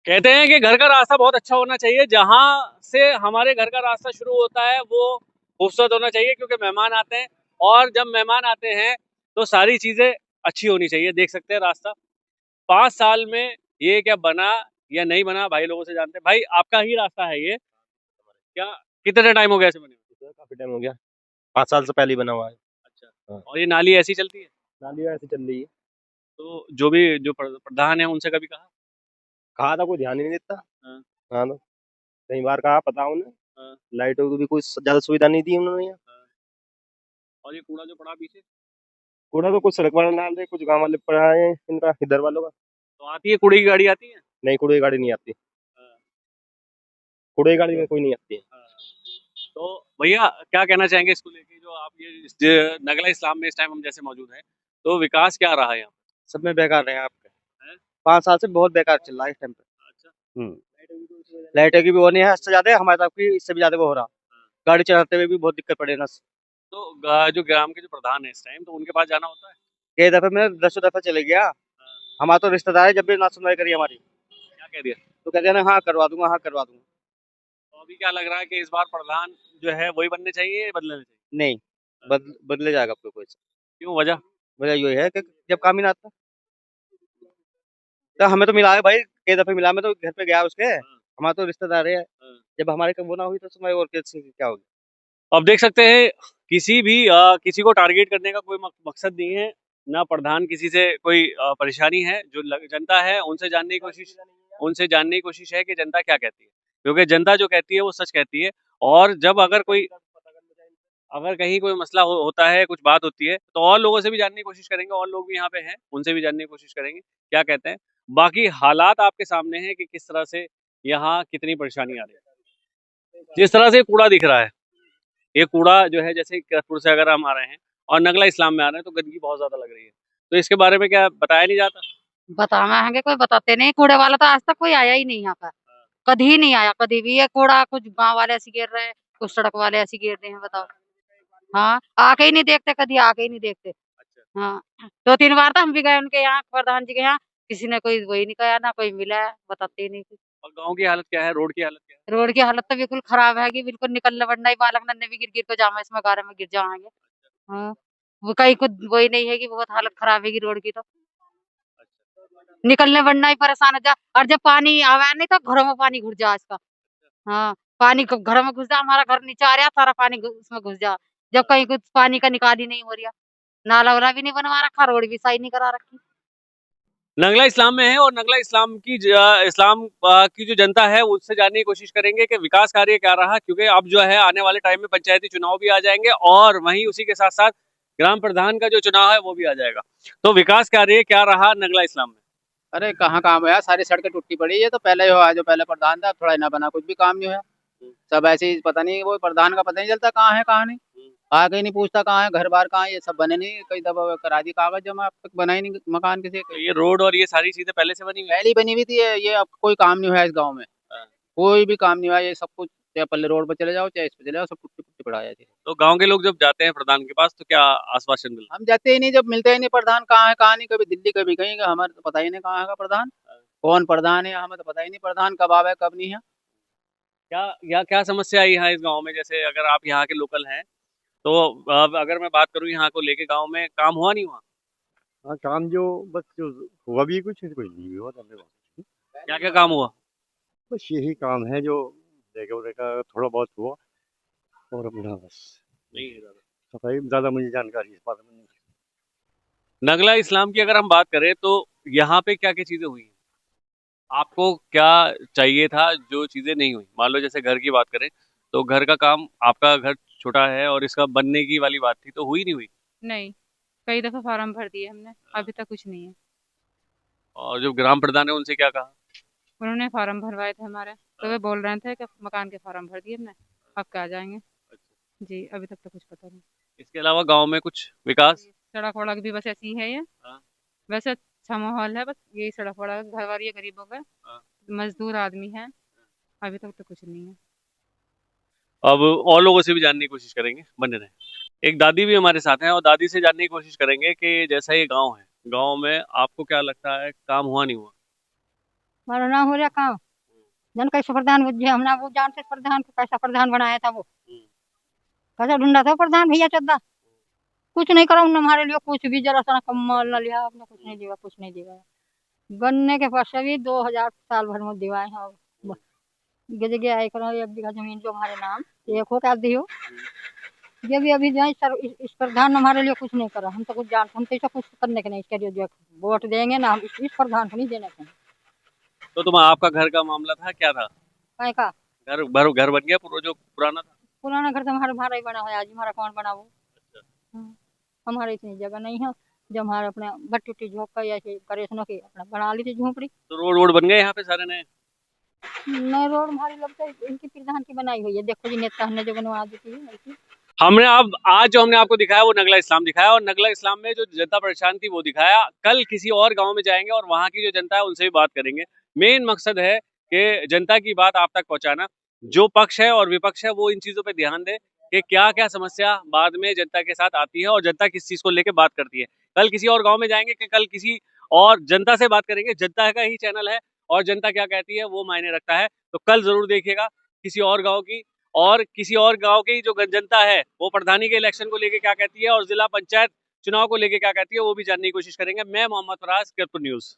कहते हैं कि घर का रास्ता बहुत अच्छा होना चाहिए। जहाँ से हमारे घर का रास्ता शुरू होता है वो खूबसूरत होना चाहिए, क्योंकि मेहमान आते हैं और जब मेहमान आते हैं तो सारी चीजें अच्छी होनी चाहिए। देख सकते हैं रास्ता 5 साल में ये क्या बना या नहीं बना, भाई लोगों से जानते हैं। भाई आपका ही रास्ता है ये क्या? कितने टाइम हो गया इसे बने हुए? तो काफी टाइम हो गया। 5 साल से पहले ही बना हुआ है। अच्छा। हाँ। और ये नाली ऐसी चलती है? नाली ऐसे चल रही है। तो जो भी जो प्रधान है उनसे कभी कहा? कहा था, कोई ध्यान ही नहीं देता। हाँ। हाँ तो कई बार कहा, पता उन्हें। हाँ। लाइटों की भी कोई ज्यादा सुविधा नहीं दी उन्होंने यहाँ। हाँ। और ये कूड़ा जो पड़ा पीछे, कूड़ा तो कुछ सड़क वाले डाल रहे, कुछ गांव वाले पड़ा है इनका, इधर वालों का। तो आती है कूड़े की गाड़ी आती है? नहीं, कूड़े की गाड़ी नहीं आती। हाँ। कूड़े की गाड़ी में कोई नहीं आती है। हाँ। तो भैया क्या कहना चाहेंगे इसको लेके, जो आप ये नगला इस्लाम में इस टाइम हम जैसे मौजूद हैं, तो विकास क्या रहा है यहाँ सब में बेकार रहे आपके। पे है? 5 साल से बहुत बेकार चल रहा है इस टाइम पे। अच्छा। हम्म। लाइटें की भी वो नहीं है, इससे ज्यादा हमारे तरफ की, इससे भी ज्यादा वो हो रहा। हाँ। गाड़ी चलाते हुए भी बहुत दिक्कत पड़े ना। तो जो ग्राम के जो प्रधान है इस टाइम, तो उनके पास जाना होता है? कई दफे मैं 10 दफे चले गया। हाँ। हमारा तो रिश्तेदार है, जब भी ना सुनवाई करी हमारी क्या कह दिया? तो कहते हैं ना, हाँ करवा दूंगा, हाँ करवा दूंगा। तो अभी क्या लग रहा है कि इस बार प्रधान जो है वही बनने चाहिए या बदलने चाहिए? नहीं, हाँ। बदले जाएगा आपको कोई। क्यों, वजह? वजह यही है कि जब काम ही ना आता। तो हमें तो मिला है भाई, कई दफे मिला, मैं तो घर पे गया उसके। हाँ। हमारा तो रिश्तेदार है। हाँ। जब हमारे कम वो ना हुई तो सुनवाई और क्या होगी। अब देख सकते हैं किसी भी किसी को टारगेट करने का कोई मकसद नहीं है। ना प्रधान किसी से कोई परेशानी है। जो जनता है उनसे जानने की कोशिश है कि जनता क्या कहती है, क्योंकि जनता जो कहती है वो सच कहती है। और जब अगर कहीं कोई मसला होता है, कुछ बात होती है, तो और लोगों से भी जानने की कोशिश करेंगे। और लोग भी यहाँ पे हैं, उनसे भी जानने की कोशिश करेंगे क्या कहते हैं। बाकी हालात आपके सामने हैं कि किस तरह से यहाँ कितनी परेशानी आ रही है। जिस तरह से कूड़ा दिख रहा है, ये कूड़ा जो है, जैसे किरतपुर से अगर हम आ रहे हैं और नगला इस्लाम में आ रहे हैं, तो गंदगी बहुत ज्यादा लग रही है। तो इसके बारे में क्या बताया नहीं जाता? बताना है, कोई बताते नहीं। कूड़े वाला तो आज तक कोई आया ही नहीं यहाँ पर। कभी ही नहीं आया, कभी भी। ये कूड़ा कुछ गांव वाले ऐसे गिर रहे हैं, कुछ सड़क वाले ऐसे गिर रहे हैं, बताओ। हाँ, आके ही नहीं देखते, कभी आके ही नहीं देखते। अच्छा। हाँ, 2-3 बार तो हम भी गए उनके यहाँ, प्रधान जी के यहाँ। किसी ने कोई वही नहीं कहा, ना कोई मिला है, बताते ही नहीं कुछ। और गांव की हालत क्या है, रोड की हालत क्या है? रोड की हालत तो बिल्कुल खराब है कि बिल्कुल निकलने वरना ही बालक नन्हे भी गिर गिर को जामा इसमें गारे में गिर जाएंगे। हाँ, वो कहीं कुछ वही नहीं है कि बहुत हालत खराब है कि रोड की तो निकलने वरना ही परेशान हो जा। और जब पानी आवे नहीं तो घरों में पानी घुस जा इसका। हाँ, पानी घरों में घुस जा, हमारा घर नीचे आ रहा, सारा पानी उसमें घुस जा। जब कहीं कुछ पानी का निकाल ही नहीं हो रहा। नाला वाला भी नहीं बनवा रखा, रोड भी सही नहीं करा रखी। नगला इस्लाम में है, और नगला इस्लाम की इस्लाम की जो जनता है उससे जानने की कोशिश करेंगे कि विकास कार्य क्या रहा, क्योंकि अब जो है आने वाले टाइम में पंचायती चुनाव भी आ जाएंगे और वहीं उसी के साथ साथ ग्राम प्रधान का जो चुनाव है वो भी आ जाएगा। तो विकास कार्य क्या रहा नगला इस्लाम में? अरे कहाँ काम है यार, सारी सड़कें टूटी पड़ी है। ये तो पहले हो जो पहले प्रधान था, अब थोड़ा ही ना बना, कुछ भी काम नहीं हुआ। सब ऐसे ही, पता नहीं वो प्रधान का पता नहीं चलता कहाँ है कहाँ नहीं। आगे ही नहीं पूछता कहाँ है, घर बार कहाँ है, ये सब बने नहीं। कई दफा करा दी कागज जमा, अब तक बना ही नहीं मकान किसी तो के। ये रोड और ये सारी चीजें पहले से बनी हुई पहले ही बनी हुई थी ये अब कोई काम नहीं हुआ इस गाँव में। है? कोई भी काम नहीं हुआ, ये सब कुछ चाहे पल्ले रोड पर चले जाओ चाहे इस पे चले जाओ, सब टूटी फूटी पड़ा है। तो गांव के लोग जब जाते हैं प्रधान के पास तो क्या आश्वासन मिलता हम जाते ही नहीं, जब मिलते ही नहीं प्रधान कहाँ है कहाँ नहीं, कभी दिल्ली कभी कहीं का, हमारे तो पता ही नहीं कहाँ है प्रधान। है? कौन प्रधान है हमें तो पता ही नहीं, प्रधान कब आवे कब नहीं है। क्या समस्या आई है इस गांव में? जैसे अगर आप यहाँ के लोकल हैं तो अब अगर मैं बात करूँ यहाँ को लेके, गांव में काम हुआ नहीं हुआ? हाँ, काम जो बस जो हुआ भी कुछ कोई नहीं हुआ धन्यवाद। क्या क्या काम हुआ? बस यही काम है जो देखा देखा थोड़ा बहुत हुआ। और अपना बस नहीं है ज्यादा। सफाई ज़्यादा मुझे जानकारी इस बारे में नहीं। नगला इस्लाम की अगर हम बात करें तो यहाँ पे क्या क्या चीजें हुई हैं? आपको क्या चाहिए था जो चीजें नहीं हुई? मान लो जैसे घर की बात करें, तो घर का काम, आपका घर छोटा है और इसका बनने की वाली बात थी, तो हुई नहीं हुई? नहीं, कई दफा फार्म भर दिए हमने, अभी तक कुछ नहीं है। और जो ग्राम प्रधान है उनसे क्या कहा? उन्होंने फार्म भरवाए थे हमारे, तो वे बोल रहे थे कि मकान के फार्म भर दिए हमने, अब क्या जाएंगे। जी, अभी तक तो कुछ पता नहीं। इसके अलावा गांव में कुछ विकास? सड़क वड़क भी बस ऐसी ही है ये। हाँ। वैसे अच्छा माहौल है, बस यही सड़क वड़क, घर वार ये गरीबों का, हाँ। मजदूर आदमी है। अभी तक तो कुछ नहीं है। अब और लोगों से भी जानने की कोशिश करेंगे, बने रहे। एक दादी भी हमारे साथ हैं और दादी से जानने की कोशिश करेंगे कि जैसा ये गांव है, गांव में आपको क्या लगता है काम हुआ नहीं हुआ? हमारा नाम हो रहा काम जन कैसे प्रधान हमने वो जानते प्रधान को कैसा प्रधान बनाया था वो कैसा ढूंढा था प्रधान भैया चद्दा कुछ नहीं करा उन्होंने हमारे लिए कुछ भी जरा सा कम्मल न लिया आपने कुछ नहीं दिया कुछ नहीं दिया बनने के पैसे भी 2000 साल भर में दिवाए हैं गज गया एक बीघा जमीन जो हमारे नाम एक हो क्या दियो ये भी अभी जो है सर इस प्रधान ने हमारे लिए कुछ नहीं करा हम तो कुछ जानते हम तो ऐसा कुछ करने के नहीं इसके लिए जो वोट देंगे ना हम इस प्रधान को नहीं देने के तो तुम आपका घर का मामला था, क्या था? काय का घर बन गया जो पुराना था? पुराना घर तो हमारा ही बना है आज हमारा कौन बना वो हमारे इतनी जगह नहीं है जब हमारे अपने भट्टी उट्टी झोंका या ऐसे करे सुनो की अपना बना ली थी झोंपड़ी। तो रोड बन गए यहाँ पे सारे नए? नए रोड हमारी लगता है इनकी प्रधान की बनाई हुई है देखो जी नेता ने जो बनवा दी थी ऐसी। हमने अब आज जो हमने आपको दिखाया वो नगला इस्लाम दिखाया और नगला इस्लाम में जो जनता परेशान थी वो दिखाया। कल किसी और गांव में जाएंगे और वहां की जो जनता है उनसे भी बात करेंगे। मेन मकसद है कि जनता की बात आप तक पहुंचाना। जो पक्ष है और विपक्ष है वो इन चीजों पे ध्यान दे कि क्या क्या समस्या बाद में जनता के साथ आती है और जनता किस चीज को लेके बात करती है। कल किसी और गाँव में जाएंगे कि कल किसी और जनता से बात करेंगे। जनता का ही चैनल है और जनता क्या कहती है वो मायने रखता है। तो कल जरूर देखिएगा किसी और गाँव की और किसी और गांव की जो जनता है वो प्रधानी के इलेक्शन को लेके क्या कहती है और जिला पंचायत चुनाव को लेके क्या कहती है वो भी जानने की कोशिश करेंगे। मैं मोहम्मद फराज, कीरतपुर न्यूज।